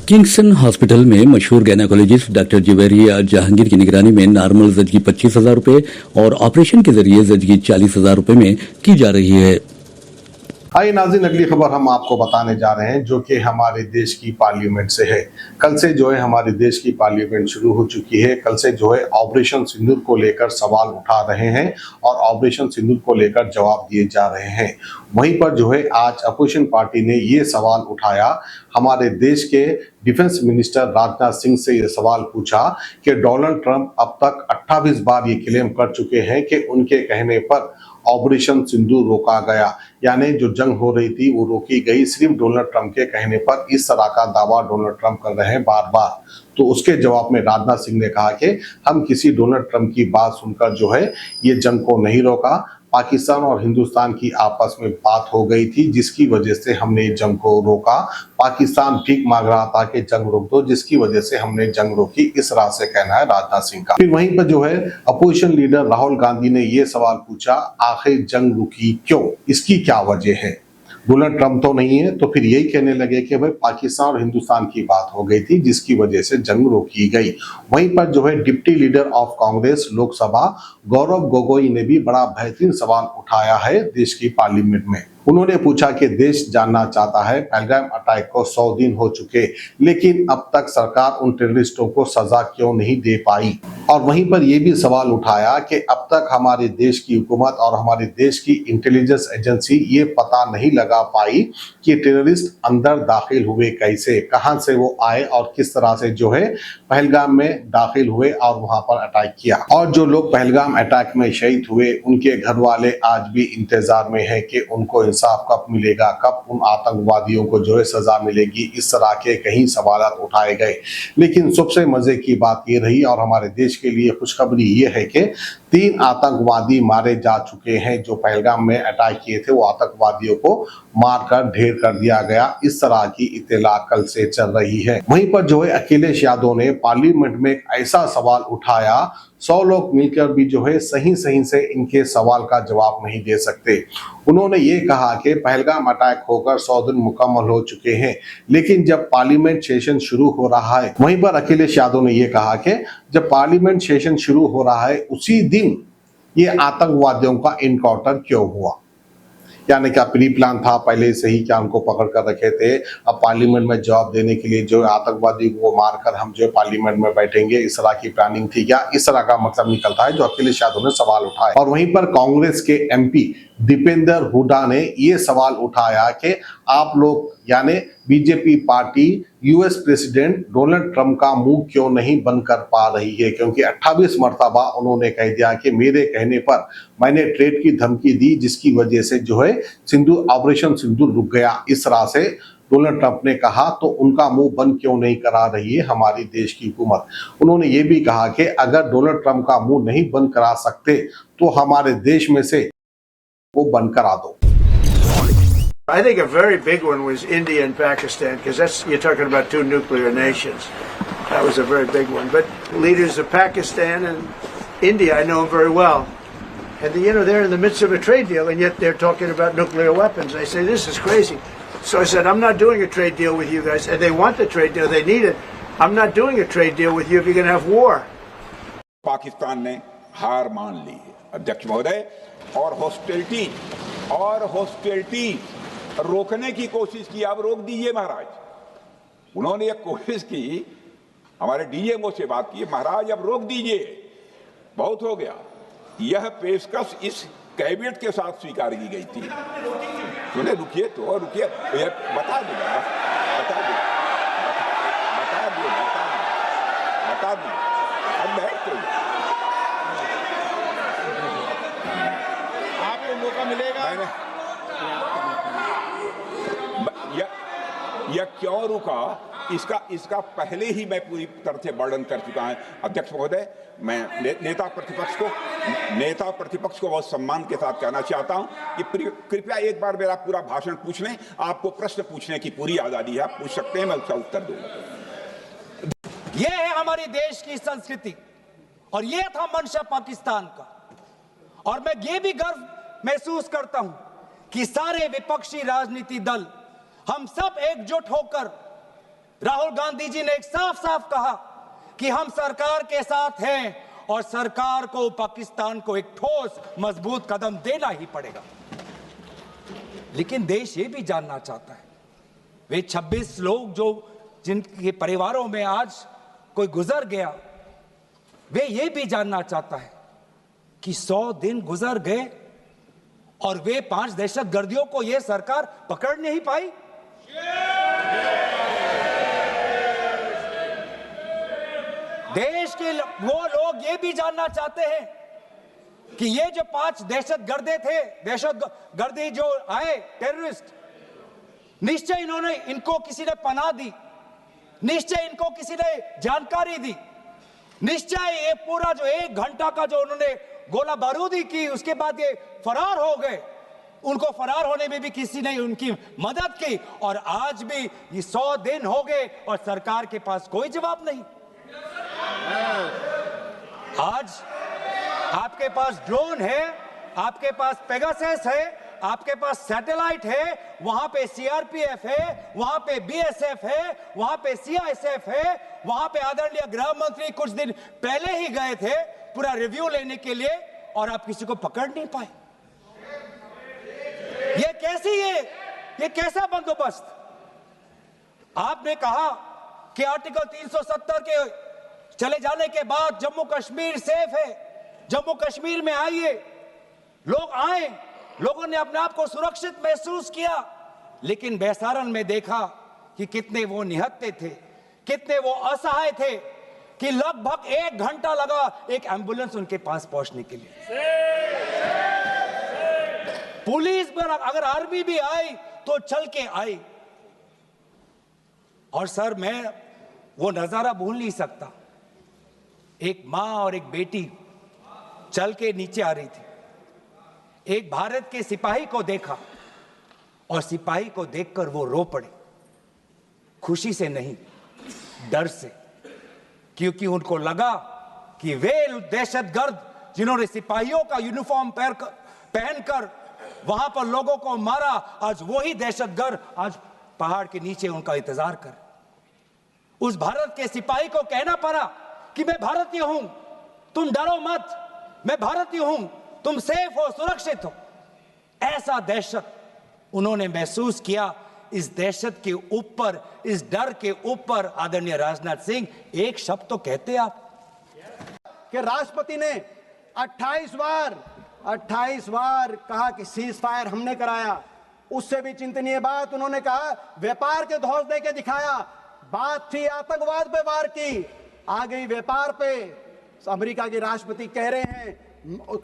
Kingston hospital में मशहूर gynaecologist doctor Javeria Jahangir की निगरानी में नॉर्मल जजगी 25,000 रुपए और ऑपरेशन के जरिए जजगी 40,000 रुपए में की जा रही है। आइए नाज़रीन, अगली खबर हम आपको बताने जा रहे हैं जो कि हमारे देश की पार्लियामेंट से है। कल से जो है हमारे देश की पार्लियामेंट शुरू हो चुकी है। कल से जो है ऑपरेशन सिंदूर को लेकर सवाल उठा रहे हैं और ऑपरेशन सिंदूर को लेकर जवाब दिए जा रहे हैं। वहीं पर जो है आज अपोजिशन पार्टी ने ये सवाल उठाया, हमारे देश के डिफेंस मिनिस्टर राजनाथ सिंह से ये सवाल पूछा कि डोनाल्ड ट्रंप अब तक 28 बार ये क्लेम कर चुके हैं कि उनके कहने पर ऑपरेशन सिंदूर रोका गया, यानी जो जंग हो रही थी वो रोकी गई सिर्फ डोनाल्ड ट्रंप के कहने पर। इस तरह का दावा डोनाल्ड ट्रंप कर रहे हैं बार बार। तो उसके जवाब में राजनाथ सिंह ने कहा कि हम किसी डोनाल्ड ट्रंप की बात सुनकर जो है ये जंग को नहीं रोका। पाकिस्तान और हिंदुस्तान की आपस में बात हो गई थी जिसकी वजह से हमने जंग को रोका। पाकिस्तान भीख मांग रहा था कि जंग रोक दो, जिसकी वजह से हमने जंग रोकी। इस तरह से कहना है राजनाथ सिंह का। फिर वहीं पर जो है अपोजिशन लीडर राहुल गांधी ने यह सवाल पूछा, आखिर जंग रुकी क्यों, इसकी क्या वजह है? डोनाल्ड ट्रंप तो नहीं है, तो फिर यही कहने लगे कि भाई पाकिस्तान और हिंदुस्तान की बात हो गई थी जिसकी वजह से जंग रोकी गई। वहीं पर जो है deputy leader of Congress Lok Sabha Gaurav Gogoi ने भी बड़ा बेहतरीन सवाल उठाया है देश की पार्लियामेंट में। उन्होंने पूछा कि देश जानना चाहता है पहलगाम अटैक को 100 दिन हो चुके, लेकिन अब तक सरकार उन टेररिस्टों को सजा क्यों नहीं दे पाई। और वहीं पर यह भी सवाल उठाया कि अब तक हमारे देश की हुकूमत और हमारे देश की इंटेलिजेंस एजेंसी ये पता नहीं लगा पाई कि टेररिस्ट अंदर दाखिल हुए कैसे, कहां से वो आए और किस तरह से जो है पहलगाम में दाखिल हुए और वहां पर अटैक किया। और जो लोग पहलगाम अटैक में शहीद हुए उनके घर वाले आज भी इंतजार में है कि उनको इंसाफ कब मिलेगा, कब उन आतंकवादियों को जो है सजा मिलेगी। इस तरह के कई सवाल उठाए गए, लेकिन सबसे मजे की बात ये रही और हमारे देश के लिए खुशखबरी ये है कि 3 आतंकवादी मारे जा चुके हैं। जो पहलगाम में अटैक किए थे वो आतंकवादियों को मारकर ढेर कर दिया गया। इस तरह की इत्तला कल से चल रही है। वहीं पर जो है अखिलेश यादव ने पार्लियामेंट में एक ऐसा सवाल उठाया, 100 लोग मिलकर भी जो है सही से इनके सवाल का जवाब नहीं दे सकते। उन्होंने ये कहा कि पहलगाम अटैक होकर 100 दिन मुकम्मल हो चुके हैं, लेकिन जब पार्लियामेंट सेशन शुरू हो रहा है, वहीं पर अखिलेश यादव ने यह कहा कि जब पार्लियामेंट सेशन शुरू हो रहा है उसी दिन ये आतंकवादियों का इनकाउंटर क्यों हुआ। यानी क्या प्री प्लान था पहले से ही, क्या उनको पकड़ कर रखे थे? अब पार्लियामेंट में जवाब देने के लिए जो आतंकवादी को मारकर हम जो पार्लियामेंट में बैठेंगे, इस तरह की प्लानिंग थी क्या? इस तरह का मतलब निकलता है जो अखिलेश यादव ने सवाल उठाया। और वहीं पर कांग्रेस के एमपी दीपेंद्र हुड्डा ने ये सवाल उठाया कि आप लोग यानी BJP party US president Donald Trump का मुंह क्यों नहीं बंद कर पा रही है, क्योंकि 28 मरतबा उन्होंने कह दिया कि मेरे कहने पर मैंने ट्रेड की धमकी दी जिसकी वजह से जो है सिंदूर ऑपरेशन सिंदूर रुक गया। इस तरह से डोनाल्ड ट्रंप ने कहा, तो उनका मुंह बंद क्यों नहीं करा रही है हमारी देश की हुकूमत। उन्होंने ये भी कहा कि अगर डोनाल्ड ट्रंप का मुंह नहीं बंद करा सकते तो हमारे देश में से वो बंद करा दो। I think a very big one was India and Pakistan, because you're talking about 2 nuclear nations. That was a very big one. But leaders of Pakistan and India, I know them very well. And they're in the midst of a trade deal, and yet they're talking about nuclear weapons. I say, this is crazy. So I said, I'm not doing a trade deal with you guys. And they want the trade deal, they need it. I'm not doing a trade deal with you if you're going to have war. Pakistan ने हार मान ली अध्यक्ष महोदय, और hostility रोकने की कोशिश की। अब रोक दीजिए महाराज। उन्होंने एक कोशिश की, हमारे डीएमओ से बात की, महाराज अब रोक दीजिए, बहुत हो गया। यह पेशकश इस कैबिनेट के साथ स्वीकार की गई थी। सुने, रुकिए बता दूंगा अब बैठ तो आपको मौका मिलेगा। यह क्यों रुका, इसका पहले ही मैं पूरी तरह से वर्णन कर चुका हूं अध्यक्ष महोदय। मैं नेता प्रतिपक्ष को बहुत सम्मान के साथ कहना चाहता हूं कि कृपया एक बार मेरा पूरा भाषण पूछ लें। आपको प्रश्न पूछने की पूरी आजादी है, आप पूछ सकते हैं, मैं उसका उत्तर दूंगा। यह है हमारे देश की संस्कृति और यह था मंशा पाकिस्तान का। और मैं ये भी गर्व महसूस करता हूं कि सारे विपक्षी राजनीति दल हम सब एकजुट होकर राहुल गांधी जी ने एक साफ साफ कहा कि हम सरकार के साथ हैं और सरकार को पाकिस्तान को एक ठोस मजबूत कदम देना ही पड़ेगा। लेकिन देश ये भी जानना चाहता है, वे 26 लोग जो जिनके परिवारों में आज कोई गुजर गया, वे ये भी जानना चाहता है कि 100 दिन गुजर गए और वे 5 दहशतगर्दियों को यह सरकार पकड़ नहीं पाई। देश के वो लोग ये भी जानना चाहते हैं कि ये जो 5 दहशतगर्दी जो आए टेररिस्ट, निश्चय इनको किसी ने पनाह दी, निश्चय इनको किसी ने जानकारी दी, निश्चय ये पूरा जो 1 घंटा का जो उन्होंने गोला बारूदी की, उसके बाद ये फरार हो गए, उनको फरार होने में भी किसी ने उनकी मदद की। और आज भी ये 100 दिन हो गए और सरकार के पास कोई जवाब नहीं। आज आपके पास ड्रोन है, आपके पास पेगासस है, आपके पास सैटेलाइट है, वहां पे सीआरपीएफ है, वहां पे बीएसएफ है, वहां पे सीआईएसएफ है, वहां पे आदरणीय गृह मंत्री कुछ दिन पहले ही गए थे पूरा रिव्यू लेने के लिए, और आप किसी को पकड़ नहीं पाए। ये कैसा बंदोबस्त? आपने कहा कि आर्टिकल 370 के चले जाने के बाद जम्मू कश्मीर सेफ है, जम्मू कश्मीर में आइए, लोग आए, लोगों ने अपने आप को सुरक्षित महसूस किया। लेकिन बेसारन में देखा कि कितने वो निहत्थे थे, कितने वो असहाय थे कि लगभग 1 घंटा लगा एक एम्बुलेंस उनके पास पहुंचने के लिए। पुलिस पर अगर आर्मी भी आई तो चल के आई। और सर, मैं वो नजारा भूल नहीं सकता, एक मां और एक बेटी चल के नीचे आ रही थी, एक भारत के सिपाही को देखा और सिपाही को देखकर वो रो पड़े, खुशी से नहीं, डर से, क्योंकि उनको लगा कि वे दहशतगर्द जिन्होंने सिपाहियों का यूनिफॉर्म पहनकर वहां पर लोगों को मारा, आज वही दहशतगर्द आज पहाड़ के नीचे उनका इंतजार कर। उस भारत के सिपाही को कहना पड़ा कि मैं भारतीय हूं, तुम डरो मत, मैं भारतीय हूं, तुम सेफ हो, सुरक्षित हो। ऐसा दहशत उन्होंने महसूस किया। इस दहशत के ऊपर, इस डर के ऊपर आदरणीय राजनाथ सिंह एक शब्द तो कहते आप कि राष्ट्रपति ने 28 बार कहा कि सीज फायर हमने कराया। उससे भी चिंतनीय बात उन्होंने कहा व्यापार के धौंस दे के दिखाया। बात थी आतंकवाद पे वार की, आ गई व्यापार पे। अमेरिका के राष्ट्रपति कह रहे हैं,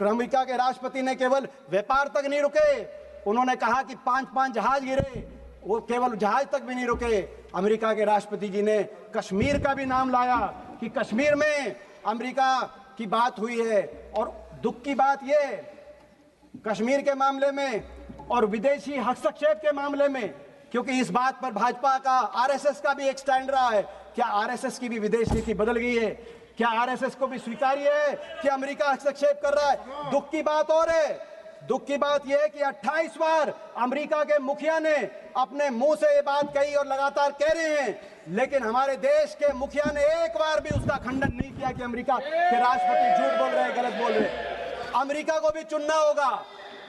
अमेरिका के राष्ट्रपति ने केवल व्यापार तक नहीं रुके, उन्होंने कहा कि 5 जहाज गिरे, वो केवल जहाज तक भी नहीं रुके। अमेरिका के राष्ट्रपति जी ने कश्मीर का भी नाम लाया कि कश्मीर में अमेरिका की बात हुई है। और दुख की बात ये, कश्मीर के मामले में और विदेशी हस्तक्षेप के मामले में, क्योंकि इस बात पर भाजपा का, आरएसएस का भी एक स्टैंड रहा है, क्या आरएसएस की भी विदेश नीति बदल गई है? क्या आरएसएस को भी स्वीकार्य है कि अमेरिका हस्तक्षेप कर रहा है? दुख की बात और है, दुख की बात यह है कि 28 बार अमेरिका के मुखिया ने अपने मुंह से ये बात कही और लगातार कह रहे हैं, लेकिन हमारे देश के मुखिया ने एक बार भी उसका खंडन नहीं किया कि अमेरिका के राष्ट्रपति झूठ बोल रहे हैं, गलत बोल रहे हैं। अमेरिका को भी चुनना होगा,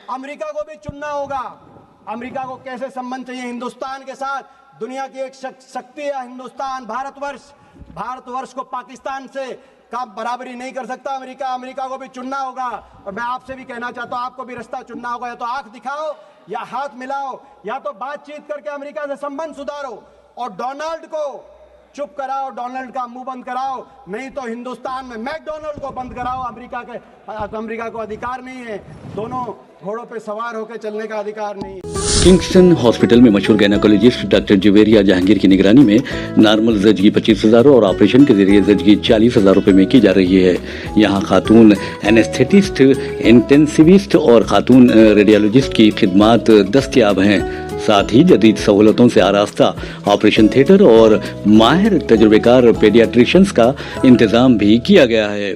अमेरिका को भी चुनना होगा। अमेरिका को कैसे संबंध चाहिए हिंदुस्तान के साथ? दुनिया की एक शक्ति है हिंदुस्तान, भारतवर्ष को पाकिस्तान से का बराबरी नहीं कर सकता अमेरिका। अमेरिका को भी चुनना होगा। और मैं आपसे भी कहना चाहता हूं, आपको भी रास्ता चुनना होगा, या तो आंख दिखाओ या हाथ मिलाओ, या तो बातचीत करके अमेरिका से संबंध सुधारो और डोनाल्ड को चुप कराओ, डोनाल्ड का मुंह बंद कराओ, नहीं तो हिंदुस्तान में मैकडोनाल्ड को बंद कराओ। अमेरिका को अधिकार नहीं है, दोनों घोड़ों पे सवार होकर चलने का अधिकार नहीं है। किंगस्टन हॉस्पिटल में मशहूर गायनेकोलॉजिस्ट डॉक्टर जुवेरिया जहांगीर की निगरानी में नॉर्मल जजगी 25,000 और ऑपरेशन के जरिए जजगी 40,000 रुपए में की जा रही है। यहाँ खातून एनेस्थेटिस्ट, इंटेंसिविस्ट और खातून रेडियोलॉजिस्ट की खिदमात दस्तयाब हैं। साथ ही जदीद सहूलतों से आरास्ता ऑपरेशन थिएटर और माहिर तजुर्बेकार पेडियाट्रिशियंस का इंतजाम भी किया गया है।